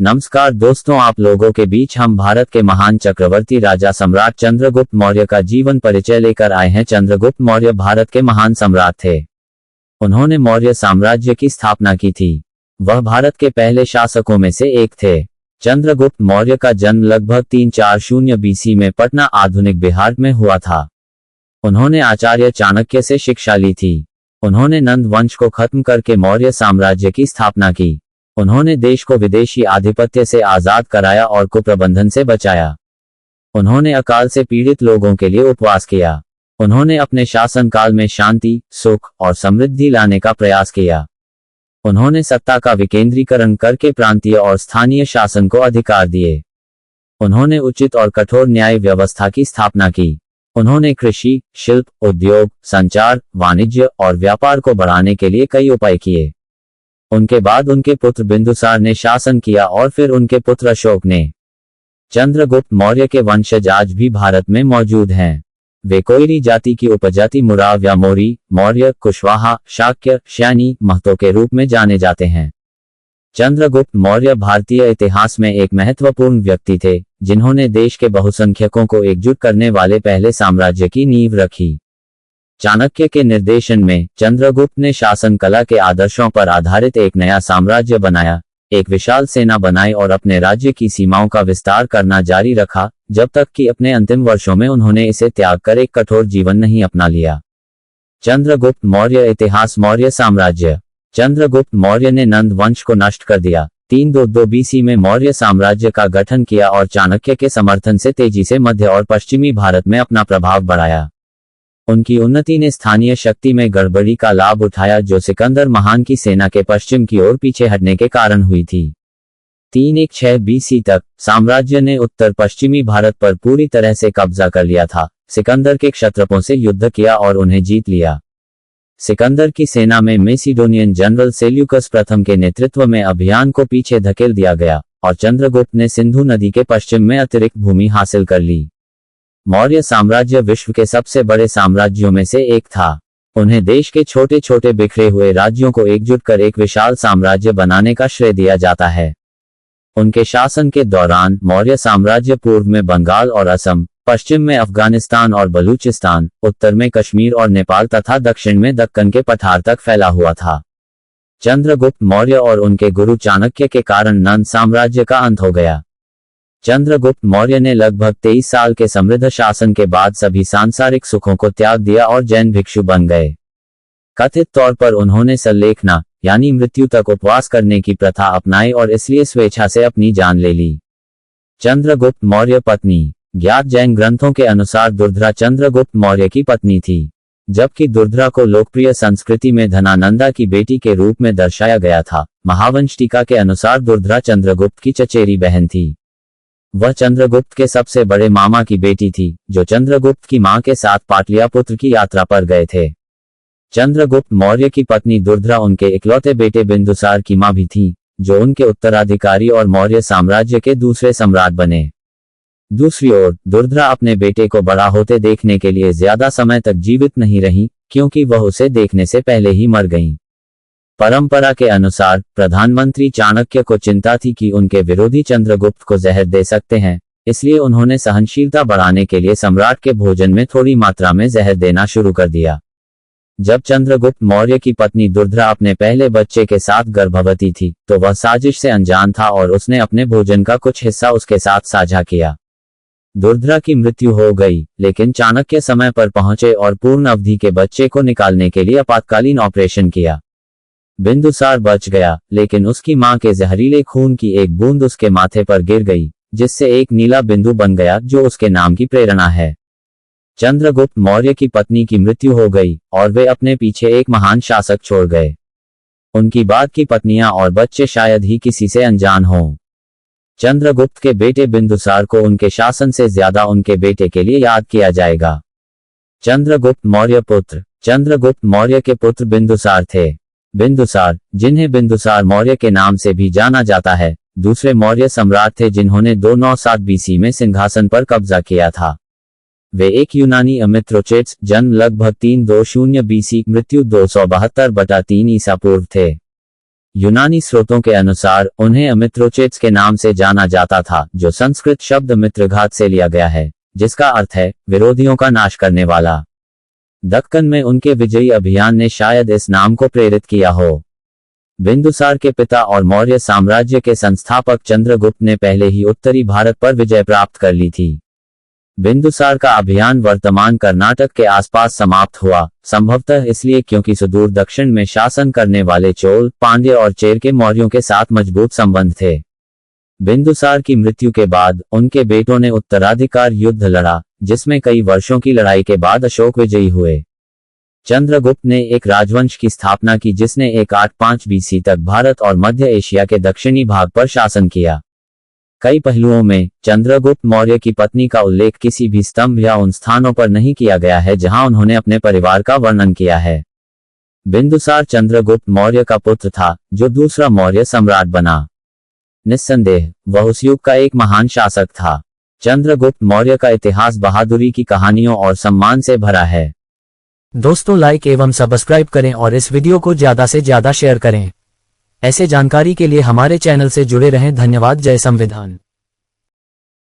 नमस्कार दोस्तों, आप लोगों के बीच हम भारत के महान चक्रवर्ती राजा सम्राट चंद्रगुप्त मौर्य का जीवन परिचय लेकर आए हैं। चंद्रगुप्त मौर्य भारत के महान सम्राट थे। उन्होंने मौर्य साम्राज्य की स्थापना की थी। वह भारत के पहले शासकों में से एक थे। चंद्रगुप्त मौर्य का जन्म लगभग 340 बीसी में पटना आधुनिक बिहार में हुआ था। उन्होंने आचार्य चाणक्य से शिक्षा ली थी। उन्होंने नंद वंश को खत्म करके मौर्य साम्राज्य की स्थापना की। उन्होंने देश को विदेशी आधिपत्य से आजाद कराया और कुप्रबंधन से बचाया। उन्होंने अकाल से पीड़ित लोगों के लिए उपवास किया। उन्होंने अपने शासनकाल में शांति, सुख और समृद्धि लाने का प्रयास किया। उन्होंने सत्ता का विकेंद्रीकरण करके प्रांतीय और स्थानीय शासन को अधिकार दिए। उन्होंने उचित और कठोर न्याय व्यवस्था की स्थापना की। उन्होंने कृषि, शिल्प, उद्योग, संचार, वाणिज्य और व्यापार को बढ़ाने के लिए कई उपाय किए। उनके बाद उनके पुत्र बिंदुसार ने शासन किया और फिर उनके पुत्र अशोक ने। चंद्रगुप्त मौर्य के वंशज आज भी भारत में मौजूद हैं। वे कोइरी जाति की उपजाति मुराव या मोरी, मौर्य, कुशवाहा, शाक्य, शैनी, महतो के रूप में जाने जाते हैं। चंद्रगुप्त मौर्य भारतीय इतिहास में एक महत्वपूर्ण व्यक्ति थे, जिन्होंने देश के बहुसंख्यकों को एकजुट करने वाले पहले साम्राज्य की नींव रखी। चाणक्य के निर्देशन में चंद्रगुप्त ने शासन कला के आदर्शों पर आधारित एक नया साम्राज्य बनाया, एक विशाल सेना बनाई और अपने राज्य की सीमाओं का विस्तार करना जारी रखा, जब तक कि अपने अंतिम वर्षों में उन्होंने इसे त्याग कर एक कठोर जीवन नहीं अपना लिया। चंद्रगुप्त मौर्य इतिहास। मौर्य साम्राज्य। चंद्रगुप्त मौर्य ने नंद वंश को नष्ट कर दिया। 322 बीसी में मौर्य साम्राज्य का गठन किया और चाणक्य के समर्थन से तेजी से मध्य और पश्चिमी भारत में अपना प्रभाव बढ़ाया। उनकी उन्नति ने स्थानीय शक्ति में गड़बड़ी का लाभ उठाया, जो सिकंदर महान की सेना के पश्चिम की ओर पीछे हटने के कारण हुई थी। 316 बीसी तक साम्राज्य ने उत्तर पश्चिमी भारत पर पूरी तरह से कब्जा कर लिया था। सिकंदर के क्षत्रपों से युद्ध किया और उन्हें जीत लिया। सिकंदर की सेना में मेसिडोनियन जनरल सेल्यूकस प्रथम के नेतृत्व में अभियान को पीछे धकेल दिया गया और चंद्रगुप्त ने सिंधु नदी के पश्चिम में अतिरिक्त भूमि हासिल कर ली। मौर्य साम्राज्य विश्व के सबसे बड़े साम्राज्यों में से एक था। उन्हें देश के छोटे छोटे बिखरे हुए राज्यों को एकजुट कर एक विशाल साम्राज्य बनाने का श्रेय दिया जाता है। उनके शासन के दौरान मौर्य साम्राज्य पूर्व में बंगाल और असम, पश्चिम में अफगानिस्तान और बलूचिस्तान, उत्तर में कश्मीर और नेपाल तथा दक्षिण में दक्कन के पठार तक फैला हुआ था। चंद्रगुप्त मौर्य और उनके गुरु चाणक्य के कारण नंद साम्राज्य का अंत हो गया। चंद्रगुप्त मौर्य ने लगभग 23 साल के समृद्ध शासन के बाद सभी सांसारिक सुखों को त्याग दिया और जैन भिक्षु बन गए। कथित तौर पर उन्होंने सल्लेखना यानी मृत्यु तक उपवास करने की प्रथा अपनाई और इसलिए स्वेच्छा से अपनी जान ले ली। चंद्रगुप्त मौर्य पत्नी। ज्ञात जैन ग्रंथों के अनुसार दुर्धरा चंद्रगुप्त मौर्य की पत्नी थी, जबकि दुर्धरा को लोकप्रिय संस्कृति में धनानंदा की बेटी के रूप में दर्शाया गया था। महावंश टीका के अनुसार दुर्धरा चंद्रगुप्त की चचेरी बहन थी। वह चंद्रगुप्त के सबसे बड़े मामा की बेटी थी, जो चंद्रगुप्त की मां के साथ पाटलिपुत्र की यात्रा पर गए थे। चंद्रगुप्त मौर्य की पत्नी दुर्धरा उनके इकलौते बेटे बिंदुसार की मां भी थी, जो उनके उत्तराधिकारी और मौर्य साम्राज्य के दूसरे सम्राट बने। दूसरी ओर दुर्धरा अपने बेटे को बड़ा होते देखने के लिए ज्यादा समय तक जीवित नहीं रही, क्योंकि वह उसे देखने से पहले ही मर गईं। परंपरा के अनुसार प्रधानमंत्री चाणक्य को चिंता थी कि उनके विरोधी चंद्रगुप्त को जहर दे सकते हैं, इसलिए उन्होंने सहनशीलता बढ़ाने के लिए सम्राट के भोजन में थोड़ी मात्रा में जहर देना शुरू कर दिया। जब चंद्रगुप्त मौर्य की पत्नी दुर्धरा अपने पहले बच्चे के साथ गर्भवती थी, तो वह साजिश से अनजान था और उसने अपने भोजन का कुछ हिस्सा उसके साथ साझा किया। दुर्धरा की मृत्यु हो गई, लेकिन चाणक्य समय पर पहुंचे और पूर्ण अवधि के बच्चे को निकालने के लिए आपातकालीन ऑपरेशन किया। बिंदुसार बच गया, लेकिन उसकी मां के जहरीले खून की एक बूंद उसके माथे पर गिर गई, जिससे एक नीला बिंदु बन गया, जो उसके नाम की प्रेरणा है। चंद्रगुप्त मौर्य की पत्नी की मृत्यु हो गई और वे अपने पीछे एक महान शासक छोड़ गए। उनकी बाद की पत्नियां और बच्चे शायद ही किसी से अनजान हों। चंद्रगुप्त के बेटे बिंदुसार को उनके शासन से ज्यादा उनके बेटे के लिए याद किया जाएगा। चंद्रगुप्त मौर्य पुत्र। चंद्रगुप्त मौर्य के पुत्र बिंदुसार थे। बिंदुसार, जिन्हें बिंदुसार मौर्य के नाम से भी जाना जाता है, दूसरे मौर्य सम्राट थे जिन्होंने 297 बीसी में सिंहासन पर कब्जा किया था। वे एक यूनानी अमित्रोचेट्स, जन्म लगभग 320 बीसी, मृत्यु 272/3 ईसा पूर्व थे। यूनानी स्रोतों के अनुसार उन्हें मित्रोचेट्स के नाम से जाना जाता था, जो संस्कृत शब्द मित्रघात से लिया गया है, जिसका अर्थ है विरोधियों का नाश करने वाला। दक्कन में उनके विजयी अभियान ने शायद इस नाम को प्रेरित किया हो। बिंदुसार के पिता और मौर्य साम्राज्य के संस्थापक चंद्रगुप्त ने पहले ही उत्तरी भारत पर विजय प्राप्त कर ली थी। बिंदुसार का अभियान वर्तमान कर्नाटक के आसपास समाप्त हुआ, संभवतः इसलिए क्योंकि सुदूर दक्षिण में शासन करने वाले चोल, पांड्य और चेर के मौर्यों के साथ मजबूत संबंध थे। बिंदुसार की मृत्यु के बाद उनके बेटों ने उत्तराधिकार युद्ध लड़ा, जिसमें कई वर्षों की लड़ाई के बाद अशोक विजयी हुए। चंद्रगुप्त ने एक राजवंश की स्थापना की जिसने 185 बीसी तक भारत और मध्य एशिया के दक्षिणी भाग पर शासन किया। कई पहलुओं में चंद्रगुप्त मौर्य की पत्नी का उल्लेख किसी भी स्तंभ या उन स्थानों पर नहीं किया गया है जहां उन्होंने अपने परिवार का वर्णन किया है। बिंदुसार चंद्रगुप्त मौर्य का पुत्र था, जो दूसरा मौर्य सम्राट बना। निस्संदेह वह उस युग का एक महान शासक था। चंद्रगुप्त मौर्य का इतिहास बहादुरी की कहानियों और सम्मान से भरा है। दोस्तों, लाइक एवं सब्सक्राइब करें और इस वीडियो को ज्यादा से ज्यादा शेयर करें। ऐसे जानकारी के लिए हमारे चैनल से जुड़े रहें। धन्यवाद। जय संविधान।